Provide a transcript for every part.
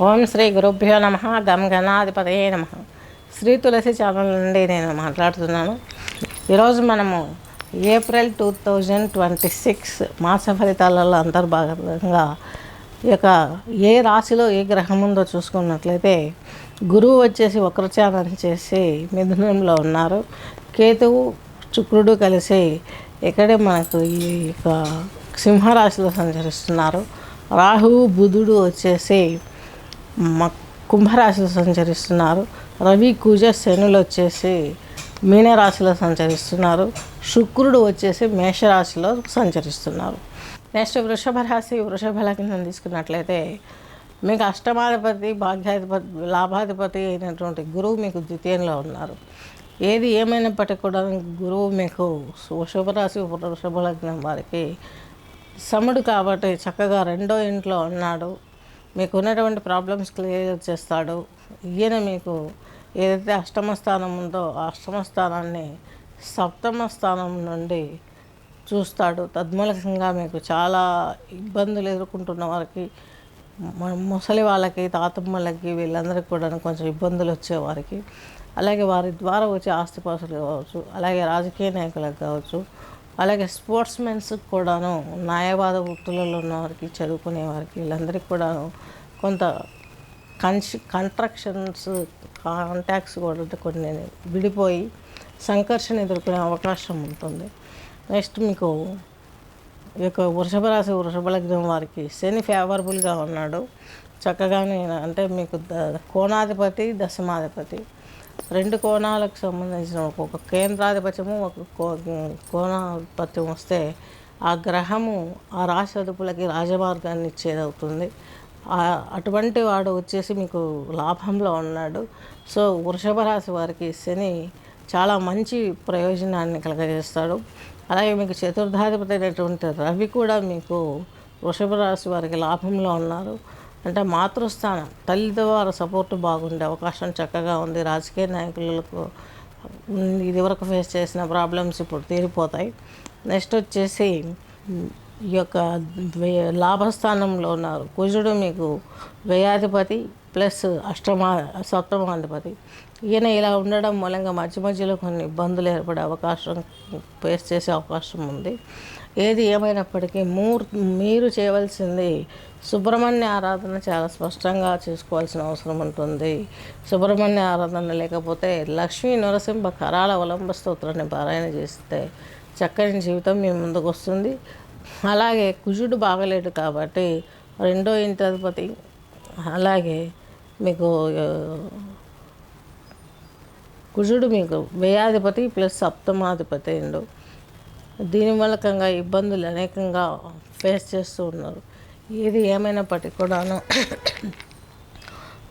ఓం శ్రీ గురుభ్యో నమ. గం గణాధిపతయే నమ. శ్రీ తులసి ఛానల్ నుండి నేను మాట్లాడుతున్నాను. ఈరోజు మనము ఏప్రిల్ 2026 మాస ఫలితాలలో అంతర్భాగంగా ఈ యొక్క ఏ రాశిలో ఏ గ్రహం ఉందో చూసుకున్నట్లయితే గురువు వచ్చేసి వక్రచారం చేసి మిథునంలో ఉన్నారు. కేతువు శుక్రుడు కలిసి ఇక్కడే మనకు ఈ యొక్క సింహరాశిలో సంచరిస్తున్నారు. రాహువు బుధుడు వచ్చేసి కుంభరాశిలో సంచరిస్తున్నారు. రవి కుజ శనులు వచ్చేసి మీనరాశిలో సంచరిస్తున్నారు. శుక్రుడు వచ్చేసి మేషరాశిలో సంచరిస్తున్నారు. నెక్స్ట్ వృషభ రాశి, వృషభ లగ్నం తీసుకున్నట్లయితే మీకు అష్టమాధిపతి, భాగ్యాధిపతి, లాభాధిపతి అయినటువంటి గురువు మీకు ద్వితీయంలో ఉన్నారు. ఏది ఏమైనప్పటికీ కూడా గురువు మీకు వృషభ రాశి, వృషభ లగ్నం వారికి సముడు కాబట్టి చక్కగా రెండో ఇంట్లో ఉన్నాడు. మీకు ఉన్నటువంటి ప్రాబ్లమ్స్ క్లియర్ చేస్తాడు. ఈయన మీకు ఏదైతే అష్టమ స్థానం ఉందో ఆ అష్టమ స్థానాన్ని సప్తమ స్థానం నుండి చూస్తాడు. తద్మూలకంగా మీకు చాలా ఇబ్బందులు ఎదుర్కొంటున్న వారికి, ముసలి వాళ్ళకి, తాతమ్మలకి, వీళ్ళందరికీ కూడా కొంచెం ఇబ్బందులు వచ్చేవారికి, అలాగే వారి ద్వారా వచ్చే ఆస్తిపాస్తులు కావచ్చు, అలాగే రాజకీయ నాయకులకు కావచ్చు, అలాగే స్పోర్ట్స్ మెన్స్కి కూడాను, న్యాయవాద వృత్తులలో ఉన్నవారికి, చదువుకునే వారికి, వీళ్ళందరికీ కూడాను కొంత కాంట్రాక్షన్స్, కాంటాక్ట్స్ కూడా కొన్ని విడిపోయి సంఘర్షణ ఎదుర్కొనే అవకాశం ఉంటుంది. నెక్స్ట్ మీకు ఈ యొక్క వృషభ రాశి, వృషభ లగ్నం వారికి శని ఫేవరబుల్గా ఉన్నాడు. చక్కగానే అంటే మీకు కోణాధిపతి, దశమాధిపతి, రెండు కోణాలకు సంబంధించిన ఒక కేంద్రాధిపత్యము, ఒక కోణాధిపత్యం వస్తే ఆ గ్రహము ఆ రాశి అదుపులకి రాజమార్గాన్ని ఇచ్చేది అవుతుంది. అటువంటి వాడు వచ్చేసి మీకు లాభంలో ఉన్నాడు. సో వృషభ రాశి వారికి శని చాలా మంచి ప్రయోజనాన్ని కలగజేస్తాడు. అలాగే మీకు చతుర్థాధిపతి అయినటువంటి రవి కూడా మీకు వృషభ రాశి వారికి లాభంలో ఉన్నారు. అంటే మాతృస్థానం, తల్లి ద్వారా సపోర్టు బాగుండే అవకాశం చక్కగా ఉంది. రాజకీయ నాయకులకు ఇదివరకు ఫేస్ చేసిన ప్రాబ్లమ్స్ ఇప్పుడు తీరిపోతాయి. నెక్స్ట్ వచ్చేసి ఈ యొక్క లాభస్థానంలో ఉన్నారు కుజుడు మీకు వ్యయాధిపతి ప్లస్ సప్తమాధిపతి. ఈయన ఇలా ఉండడం మూలంగా మధ్య మధ్యలో కొన్ని ఇబ్బందులు ఏర్పడే అవకాశం, ఫేస్ చేసే అవకాశం ఉంది. ఏది ఏమైనప్పటికీ మీరు చేయవలసింది సుబ్రహ్మణ్య ఆరాధన చాలా స్పష్టంగా చేసుకోవాల్సిన అవసరం ఉంటుంది. సుబ్రహ్మణ్య ఆరాధన లేకపోతే లక్ష్మీ నరసింహ కరాల అవలంబ స్తోత్రాన్ని పారాయణ చేస్తే చక్కని జీవితం మీ ముందుకు వస్తుంది. అలాగే కుజుడు బాగలేడు కాబట్టి రెండో ఇంటి అధిపతి, అలాగే మీకు కుజుడు మీకు వ్యయాధిపతి ప్లస్ సప్తమాధిపతి అయిండు. దీని మూలకంగా ఇబ్బందులు అనేకంగా ఫేస్ చేస్తూ ఉన్నారు. ఏది ఏమైనప్పటికీ కూడాను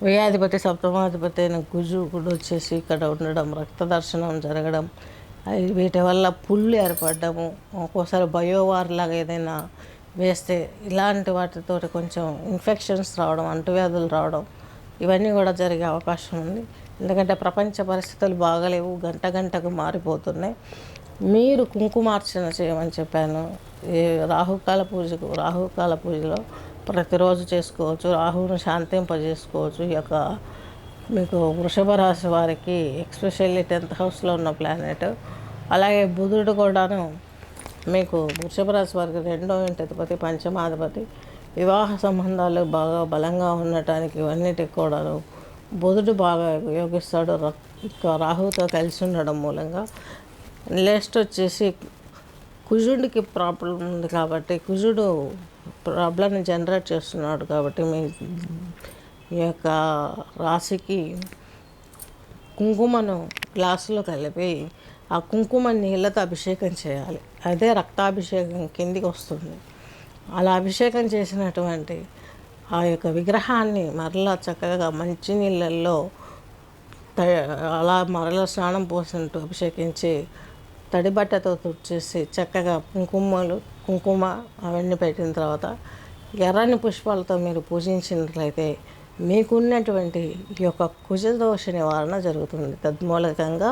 వ్యయాధిపతి, సప్తమాధిపతి అయిన కుజుడు వచ్చేసి ఇక్కడ ఉండడం, రక్త దర్శనం జరగడం, వీటి వల్ల పుళ్ళు ఏర్పడము, ఒక్కోసారి బయోవార్ లాగా ఏదైనా వేస్తే ఇలాంటి వాటితో కొంచెం ఇన్ఫెక్షన్స్ రావడం, అంటువ్యాధులు రావడం, ఇవన్నీ కూడా జరిగే అవకాశం ఉంది. ఎందుకంటే ప్రపంచ పరిస్థితులు బాగలేవు, గంట గంటకు మారిపోతున్నాయి. మీరు కుంకుమార్చన చేయమని చెప్పాను. రాహుకాల పూజలో ప్రతిరోజు చేసుకోవచ్చు. రాహువును శాంతింపజేసుకోవచ్చు. ఈ యొక్క మీకు వృషభ రాశి వారికి ఎక్స్పెషల్లీ 10th హౌస్లో ఉన్న ప్లానెట్, అలాగే బుధుడు కూడాను మీకు వృషభ రాశి వారికి రెండో ఇంటి అధిపతి, పంచమాధిపతి. వివాహ సంబంధాలు బాగా బలంగా ఉండటానికి ఇవన్నిటికి కూడాను బుధుడు బాగా ఉపయోగిస్తాడు రాహుతో కలిసి ఉండడం మూలంగా. నెక్స్ట్ వచ్చేసి కుజుడికి ప్రాబ్లం ఉంది కాబట్టి కుజుడు ప్రాబ్లమ్ని జనరేట్ చేస్తున్నాడు కాబట్టి మీ ఈ యొక్క రాశికి కుంకుమను గ్లాసులో కలిపి ఆ కుంకుమ నీళ్ళతో అభిషేకం చేయాలి. అదే రక్తాభిషేకం కిందికి వస్తుంది. అలా అభిషేకం చేసినటువంటి ఆ యొక్క విగ్రహాన్ని మరలా చక్కగా మంచి నీళ్ళల్లో అలా మరలా స్నానం పోసినట్టు అభిషేకించి తడిబట్టతో తుడిచేసి చక్కగా కుంకుమ అవన్నీ పెట్టిన తర్వాత ఎర్రని పుష్పాలతో మీరు పూజించినట్లయితే మీకున్నటువంటి ఈ యొక్క కుజదోష నివారణ జరుగుతుంది. తద్మూలకంగా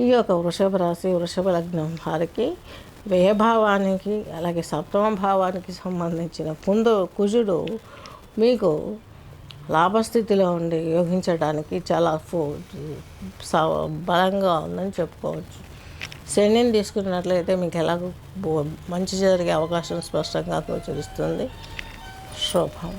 ఈ యొక్క వృషభ రాశి, వృషభ లగ్నం వారికి వ్యయభావానికి అలాగే సప్తమ భావానికి సంబంధించిన కుజుడు మీకు లాభస్థితిలో ఉండి యోగించడానికి చాలా బలంగా ఉందని చెప్పుకోవచ్చు. శనిని తీసుకున్నట్లయితే మీకు ఎలాగో మంచి జరిగే అవకాశం స్పష్టంగా గోచరిస్తుంది. శుభం.